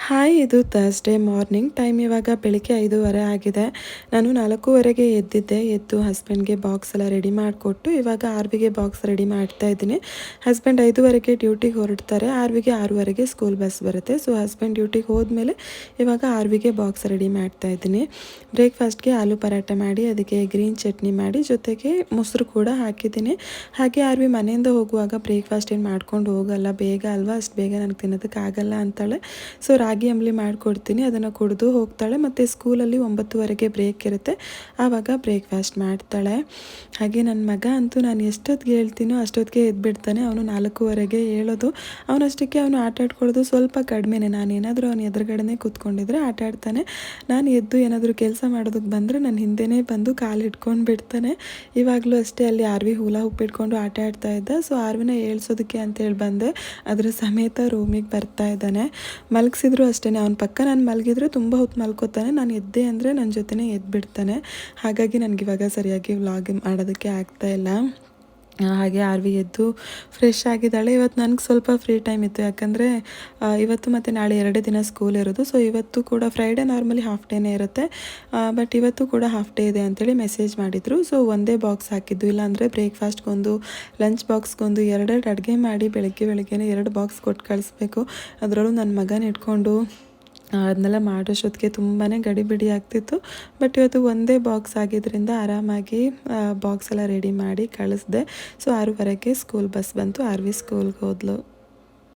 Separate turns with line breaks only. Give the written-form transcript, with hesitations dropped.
Hi, ಇದು Thursday morning time. ಇವಾಗ ಬೆಳಿಗ್ಗೆ 5:30 ಆಗಿದೆ. ನಾನು 4:15ಗೆ ಎದ್ದಿದ್ದೆ. ಎದ್ದು ಹಸ್ಬೆಂಡ್‌ಗೆ ಬಾಕ್ಸ್ ಎಲ್ಲ ರೆಡಿ ಮಾಡಿಕೊಟ್ಟು ಇವಾಗ ಆರ್ವಿಗೆ ಬಾಕ್ಸ್ ರೆಡಿ ಮಾಡ್ತಾ ಇದ್ದೀನಿ. ಹಸ್ಬೆಂಡ್ 5:30ಗೆ ಡ್ಯೂಟಿಗೆ ಹೊರಡ್ತಾರೆ. ಆರ್ವಿಗೆ 6:30ಗೆ ಸ್ಕೂಲ್ ಬಸ್ ಬರುತ್ತೆ. ಸೊ ಹಸ್ಬೆಂಡ್ ಡ್ಯೂಟಿಗೆ ಹೋದ್ಮೇಲೆ ಇವಾಗ ಆರ್ವಿಗೆ ಬಾಕ್ಸ್ ರೆಡಿ ಮಾಡ್ತಾ ಇದ್ದೀನಿ. ಬ್ರೇಕ್‌ಫಾಸ್ಟ್‌ಗೆ ಆಲೂ ಪರಾಟ ಮಾಡಿ ಅದಕ್ಕೆ ಗ್ರೀನ್ ಚಟ್ನಿ ಮಾಡಿ ಜೊತೆಗೆ ಮೊಸರು ಕೂಡ ಹಾಕಿದ್ದೀನಿ. ಹಾಗೆ ಆರ್ವಿ ಮನೆಯಿಂದ ಹೋಗುವಾಗ ಬ್ರೇಕ್‌ಫಾಸ್ಟ್ ಏನು ಮಾಡ್ಕೊಂಡು ಹೋಗಲ್ಲ, ಬೇಗ ಅಲ್ವಾ, ಅಷ್ಟು ಬೇಗ ನನಗೆ ತಿನ್ನೋದಕ್ಕಾಗಲ್ಲ ಅಂತಾಳೆ. ಸೊ ರಾಗಿ ಅಂಬಲಿ ಮಾಡಿಕೊಡ್ತೀನಿ, ಅದನ್ನು ಕುಡಿದು ಹೋಗ್ತಾಳೆ. ಮತ್ತು ಸ್ಕೂಲಲ್ಲಿ 9:30ಗೆ ಬ್ರೇಕ್ ಇರುತ್ತೆ, ಆವಾಗ ಬ್ರೇಕ್‌ಫಾಸ್ಟ್ ಮಾಡ್ತಾಳೆ. ಹಾಗೆ ನನ್ನ ಮಗ ಅಂತೂ ನಾನು ಎಷ್ಟೊತ್ತಿಗೆ ಹೇಳ್ತೀನೋ ಅಷ್ಟೊತ್ತಿಗೆ ಎದ್ಬಿಡ್ತಾನೆ. ಅವನು 4:15ಗೆ ಹೇಳೋದು. ಅವನಷ್ಟಕ್ಕೆ ಅವನು ಆಟ ಆಡ್ಕೊಳ್ಳೋದು ಸ್ವಲ್ಪ ಕಡಿಮೆನೇ. ನಾನೇನಾದರೂ ಅವನ ಎದುರುಗಡೆನೇ ಕೂತ್ಕೊಂಡಿದ್ರೆ ಆಟ ಆಡ್ತಾನೆ. ನಾನು ಎದ್ದು ಏನಾದರೂ ಕೆಲಸ ಮಾಡೋದಕ್ಕೆ ಬಂದರೆ ನನ್ನ ಹಿಂದೆಯೇ ಬಂದು ಕಾಲು ಹಿಡ್ಕೊಂಡು ಬಿಡ್ತಾನೆ. ಇವಾಗಲೂ ಅಷ್ಟೇ ಅಲ್ಲಿ ಆರ್ವಿ ಹೂಲಾ ಹುಪ್ ಇಟ್ಕೊಂಡು ಆಟ ಆಡ್ತಾ ಇದ್ದ. ಸೊ ಆರ್ವಿನ ಏಳ್ಸೋದಕ್ಕೆ ಅಂತೇಳಿ ಬಂದೆ, ಅದರ ಸಮೇತ ರೂಮಿಗೆ ಬರ್ತಾ ಇದ್ದಾನೆ. ಮಲಗಿಸಿದ್ರು ಅಷ್ಟೇ, ಅವನ ಪಕ್ಕ ನಾನು ಮಲಗಿದ್ರೆ ತುಂಬ ಹೊತ್ತು ಮಲ್ಕೋತಾನೆ. ನಾನು ಎದ್ದೆ ಅಂದರೆ ನನ್ನ ಜೊತೆನೇ ಎದ್ಬಿಡ್ತಾನೆ. ಹಾಗಾಗಿ ನನಗಿವಾಗ ಸರಿಯಾಗಿ ವ್ಲಾಗ್ ಮಾಡೋದಕ್ಕೆ ಆಗ್ತಾಯಿಲ್ಲ. ಹಾಗೆ ಆರ್ವಿ ಎದ್ದು ಫ್ರೆಶ್ ಆಗಿದ್ದಾಳೆ. ಇವತ್ತು ನನಗೆ ಸ್ವಲ್ಪ ಫ್ರೀ ಟೈಮ್ ಇತ್ತು, ಯಾಕಂದರೆ ಇವತ್ತು ಮತ್ತು ನಾಳೆ 2 ದಿನ ಸ್ಕೂಲ್ ಇರೋದು. ಸೊ ಇವತ್ತು ಕೂಡ ಫ್ರೈಡೇ ನಾರ್ಮಲಿ ಹಾಫ್ ಡೇನೇ ಇರುತ್ತೆ, ಬಟ್ ಇವತ್ತು ಕೂಡ ಹಾಫ್ ಡೇ ಇದೆ ಅಂತೇಳಿ ಮೆಸೇಜ್ ಮಾಡಿದರು. ಸೊ ಒಂದೇ ಬಾಕ್ಸ್ ಹಾಕಿದ್ದು, ಇಲ್ಲಾಂದರೆ ಬ್ರೇಕ್‌ಫಾಸ್ಟ್‌ಗೊಂದು, ಲಂಚ್ ಬಾಕ್ಸ್‌ಗೊಂದು 2 ಅಡುಗೆ ಮಾಡಿ ಬೆಳಗ್ಗೆನೇ 2 ಬಾಕ್ಸ್ ಕೊಟ್ಟು ಕಳಿಸ್ಬೇಕು. ಅದರಲ್ಲೂ ನನ್ನ ಮಗನ ಇಟ್ಕೊಂಡು ಅದನ್ನೆಲ್ಲ ಮಾಡೋಷ್ಟೊತ್ತಿಗೆ ತುಂಬಾ ಗಡಿಬಿಡಿ ಆಗ್ತಿತ್ತು. ಬಟ್ ಇವತ್ತು ಒಂದೇ ಬಾಕ್ಸ್ ಆಗಿದ್ದರಿಂದ ಆರಾಮಾಗಿ ಬಾಕ್ಸ್ ಎಲ್ಲ ರೆಡಿ ಮಾಡಿ ಕಳಿಸ್ದೆ. ಸೊ 6:30ಗೆ ಸ್ಕೂಲ್ ಬಸ್ ಬಂತು, ಆರ್ವಿ ಸ್ಕೂಲ್ಗೆ ಹೋದ್ಲು.